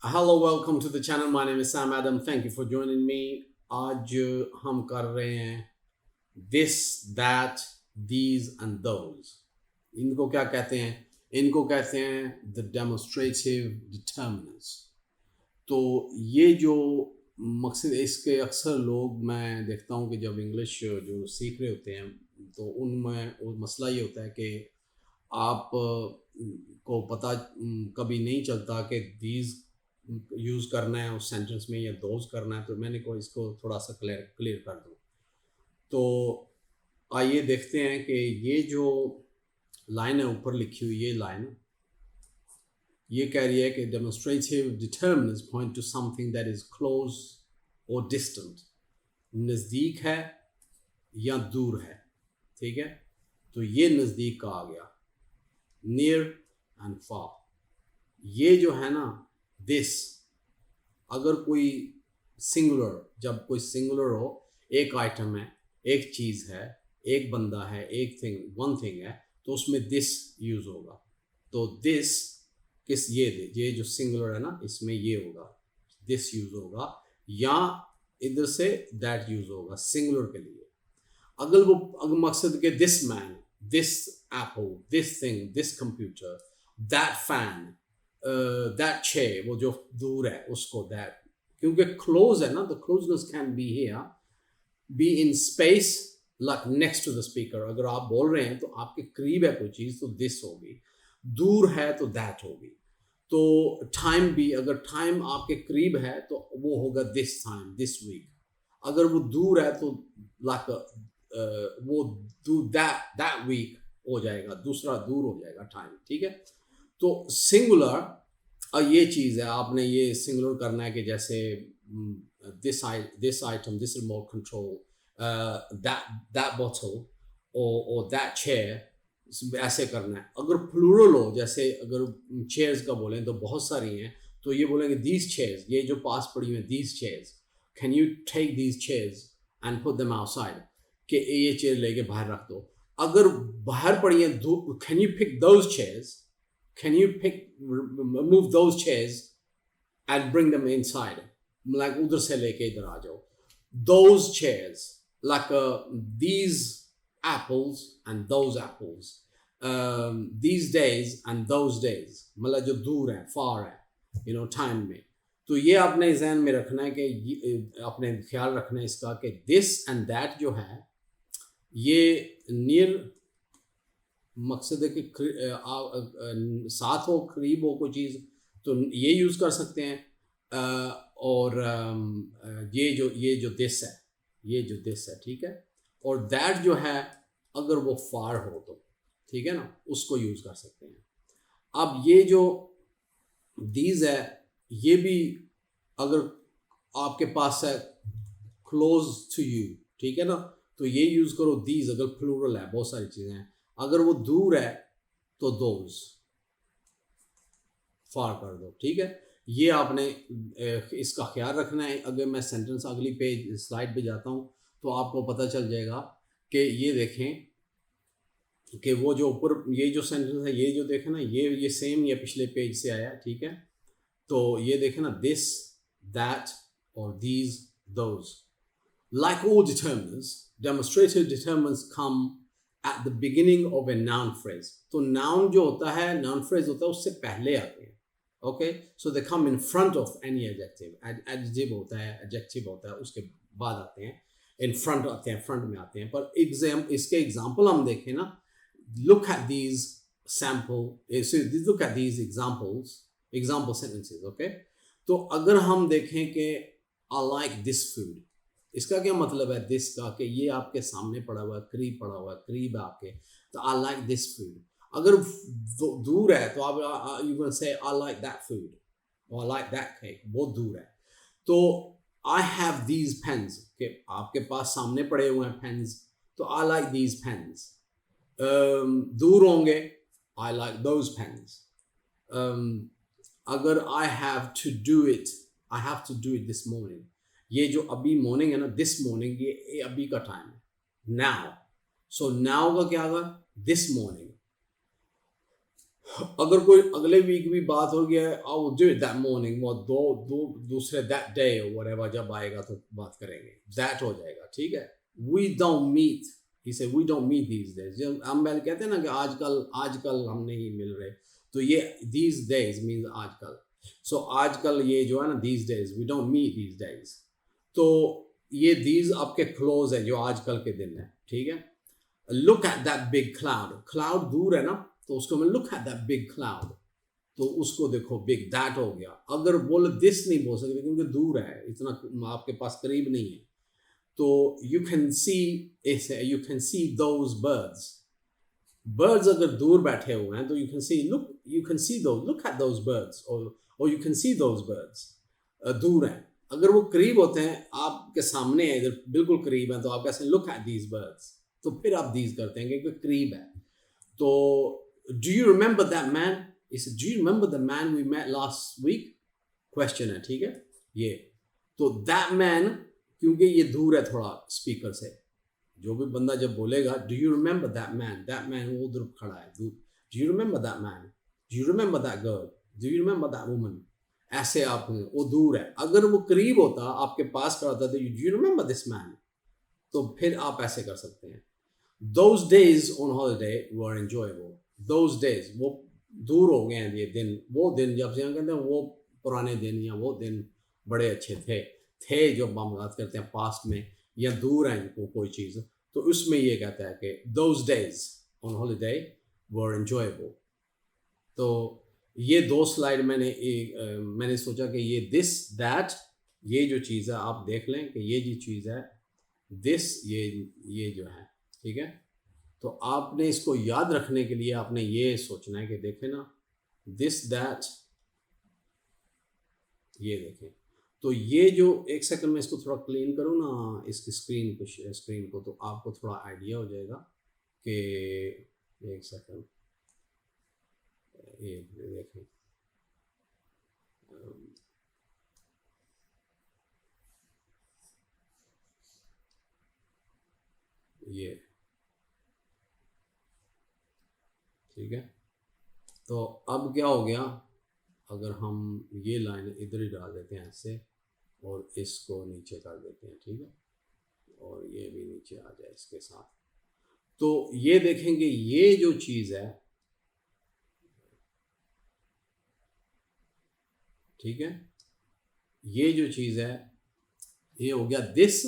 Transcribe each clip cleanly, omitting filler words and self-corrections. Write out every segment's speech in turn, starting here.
Hello, welcome to the channel. My name is Sam Adam. Thank you for joining me. आज हम कर रहे हैं this, that, these and those. इनको क्या कहते हैं? इनको कहते हैं the demonstrative determinants. तो ये जो मकसद इसके अक्सर लोग मैं देखता हूँ कि जब इंग्लिश जो सीख रहे होते हैं तो उनमें वो मसला ये होता है कि आप को पता कभी नहीं चलता कि these यूज़ करना है उस सेंटेंस में या दोज करना है, तो मैंने को इसको थोड़ा सा क्लियर कर दूँ। तो आइए देखते हैं कि ये जो लाइन है ऊपर लिखी हुई ये लाइन ये कह रही है कि demonstrative determinants point two something that is close और डिस्टेंट, नज़दीक है या दूर है। ठीक है, तो ये नज़दीक का आ गया, नियर एंड फार। ये जो है ना दिस, अगर कोई सिंगुलर, जब कोई सिंगुलर हो, एक आइटम है, एक चीज़ है, एक बंदा है, एक थिंग, वन थिंग है, तो उसमें दिस यूज़ होगा। तो दिस किस ये जो सिंगुलर है ना इसमें ये होगा, दिस यूज़ होगा, या इधर से दैट यूज़ होगा सिंगुलर के लिए। अगर मकसद के this man, this Apple, this thing, this computer, that fan, that chair, वो जो दूर है उसको दैट, क्योंकि क्लोज है ना, the closeness can be here, be in space like next to the speaker. अगर आप बोल रहे हैं तो आपके करीब है कोई चीज़ तो दिस होगी, दूर है तो दैट होगी। तो टाइम भी, अगर टाइम आपके करीब है तो वो होगा दिस टाइम, दिस वीक। अगर वो दूर है तो लाइक वो दैट वीक हो जाएगा, दूसरा दूर हो जाएगा टाइम। ठीक है, तो सिंगुलर ये चीज़ है, आपने ये सिंगुलर करना है कि जैसे this item, this remote control, that bottle और दैट चेयर, ऐसे करना है। अगर प्लूरल हो, जैसे अगर चेयर्स का बोलें तो बहुत सारी हैं, तो ये बोलेंगे दीज चेयर्स, ये जो पास पड़ी हुई these chairs, can you take these chairs and put them outside, कि ये चेयर लेके बाहर रख दो। अगर बाहर पड़ी हैं, can you pick those chairs, can you move those chairs and bring them inside, like udhar se leke idhar aa jao, those chairs, like these apples and those apples, these days and those days, मतलब जो दूर है, far है, time में। तो ये आपने ज़हन में रखना है कि अपने ख्याल रखना है इसका कि this and that जो है ये near, मकसद है कि साथ हो, करीब हो कोई चीज़, तो ये यूज़ कर सकते हैं। और ये जो दिस है, ये जो दिस है, ठीक है। और दैट जो है अगर वो फार हो तो, ठीक है ना, उसको यूज़ कर सकते हैं। अब ये जो दीज है, ये भी अगर आपके पास है क्लोज टू यू, ठीक है ना, तो ये यूज़ करो दीज, अगर प्लूरल है, बहुत सारी चीज़ें हैं। अगर वो दूर है तो दोज, फार कर दो, ठीक है। ये आपने इसका ख्याल रखना है। अगर मैं सेंटेंस अगली पेज स्लाइड पे जाता हूँ तो आपको पता चल जाएगा कि ये देखें कि वो जो ऊपर ये जो सेंटेंस है, ये जो देखें ना, ये सेम ये पिछले पेज से आया, ठीक है। तो ये देखें ना, दिस, दैट और these, those. Like all determinants, demonstrative determinants come at the beginning of a noun phrase. तो noun जो होता है, noun phrase होता है, उससे पहले आते हैं। Okay, so they come in front of any adjective. Adjective होता है, adjective होता है, उसके बाद आते हैं, in front आते हैं, front में आते हैं। पर इसके example हम देखें ना, look at these look at these example sentences. Okay, तो अगर हम देखें कि I like this food, इसका क्या मतलब है दिस का, कि ये आपके सामने पड़ा हुआ है, करीब पड़ा हुआ है, करीब है आपके, तो आई लाइक दिस फूड। अगर दूर है तो आप you can say I like that food और आई लाइक दैट केक, बहुत दूर है। तो आई हैव दीज पेन्स, कि आपके पास सामने पड़े हुए हैं पेन्स, तो आई लाइक दीज पेन्स। दूर होंगे, आई लाइक दोज पेन्स। अगर I have to do it this morning, ये जो अभी मॉर्निंग है ना, दिस मॉर्निंग, ये अभी का टाइम है, नाउ। सो नाउ का क्या होगा, दिस मॉर्निंग। अगर कोई अगले वीक भी बात हो गया I will do it that morning, वो दूसरे दैट डे व्हाटएवर जब आएगा तो बात करेंगे, दैट हो जाएगा, ठीक है। We don't meet, he says we don't meet these days, जब हम पहले कहते हैं ना कि आजकल हम नहीं मिल रहे, तो ये दीज डेज मीन्स आजकल। सो आजकल ये जो है ना these days, we don't meet these days, तो ये दीज आपके क्लोज है जो आजकल के दिन है, ठीक है। Look at that big cloud, cloud दूर है ना, तो उसको मैं look at that big cloud, तो उसको देखो बिग, दैट हो गया। अगर बोले दिस नहीं बोल सकते क्योंकि दूर है, इतना आपके पास करीब नहीं है, तो you can see those birds, birds अगर दूर बैठे हुए हैं तो यू कैन सी दो, लुक एट दोज बर्ड्स, और you can see those birds, दूर हैं। अगर वो करीब होते हैं, आपके सामने है, इधर बिल्कुल करीब है, तो आप कैसे लुक एट दीज बर्ड्स, तो फिर आप दीज करते हैं क्योंकि करीब है। तो do you remember that man, इस do you remember the man we met last week, question है, ठीक है ये। तो दैट मैन, क्योंकि ये दूर है थोड़ा स्पीकर से, जो भी बंदा जब बोलेगा do you remember that man वो उधर खड़ा है, do you remember that man, do you remember that girl, do you remember that woman, ऐसे आप, वो दूर है। अगर वो करीब होता, आपके पास खड़ा होता, तो do you remember this man, तो फिर आप ऐसे कर सकते हैं। Those days on holiday were enjoyable. Those days, वो दूर हो गए हैं ये दिन, वो दिन जब से हम कहते हैं वो पुराने दिन या वो दिन बड़े अच्छे थे जो हम बात करते हैं पास्ट में, या दूर है कोई चीज़, तो उसमें ये कहता है कि those days on holiday were enjoyable। तो ये दो स्लाइड मैंने सोचा कि ये दिस दैट, ये जो चीज़ है आप देख लें कि ये जो चीज़ है दिस, ये जो है, ठीक है। तो आपने इसको याद रखने के लिए आपने ये सोचना है कि देखें ना, दिस दैट, ये देखें। तो ये जो, एक सेकंड में इसको थोड़ा क्लीन करूँ ना, इसकी स्क्रीन को, तो आपको थोड़ा आइडिया हो जाएगा कि, एक सेकंड, ये देखें, ये, ठीक है। तो अब क्या हो गया, अगर हम ये लाइन इधर ही डाल देते हैं ऐसे, और इसको नीचे कर देते हैं, ठीक है, और ये भी नीचे आ जाए इसके साथ, तो ये देखेंगे ये जो चीज़ है, ठीक है, ये जो चीज़ है, ये हो गया दिस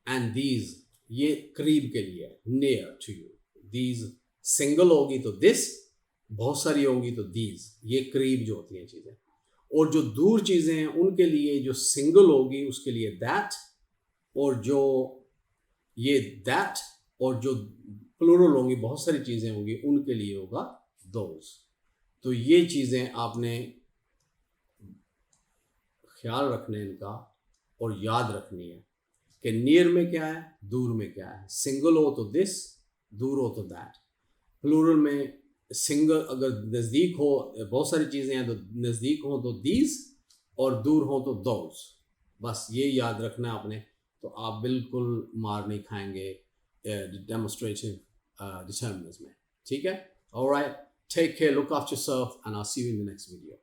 एंड दीज, ये करीब के लिए, near to you. These single होगी तो दिस, बहुत सारी होंगी तो दीज, ये करीब जो होती हैं चीज़ें। और जो दूर चीज़ें हैं उनके लिए जो सिंगल होगी उसके लिए दैट, और जो ये दैट, और जो प्लूरल होंगी, बहुत सारी चीज़ें होंगी, उनके लिए होगा दोज। तो ये चीज़ें आपने ख्याल रखना है इनका, और याद रखनी है कि नियर में क्या है, दूर में क्या है। सिंगल हो तो दिस, दूर हो तो दैट। प्लूरल में सिंगल, अगर नज़दीक हो, बहुत सारी चीज़ें हैं तो नज़दीक हो तो दीज, और दूर हो तो दोज। बस ये याद रखना है आपने, तो आप बिल्कुल मार नहीं खाएंगे डेमोस्ट्रेटिव डिटर्मिनेंट्स में, ठीक है। Alright, take care, look after yourself, and I will see you in the next video.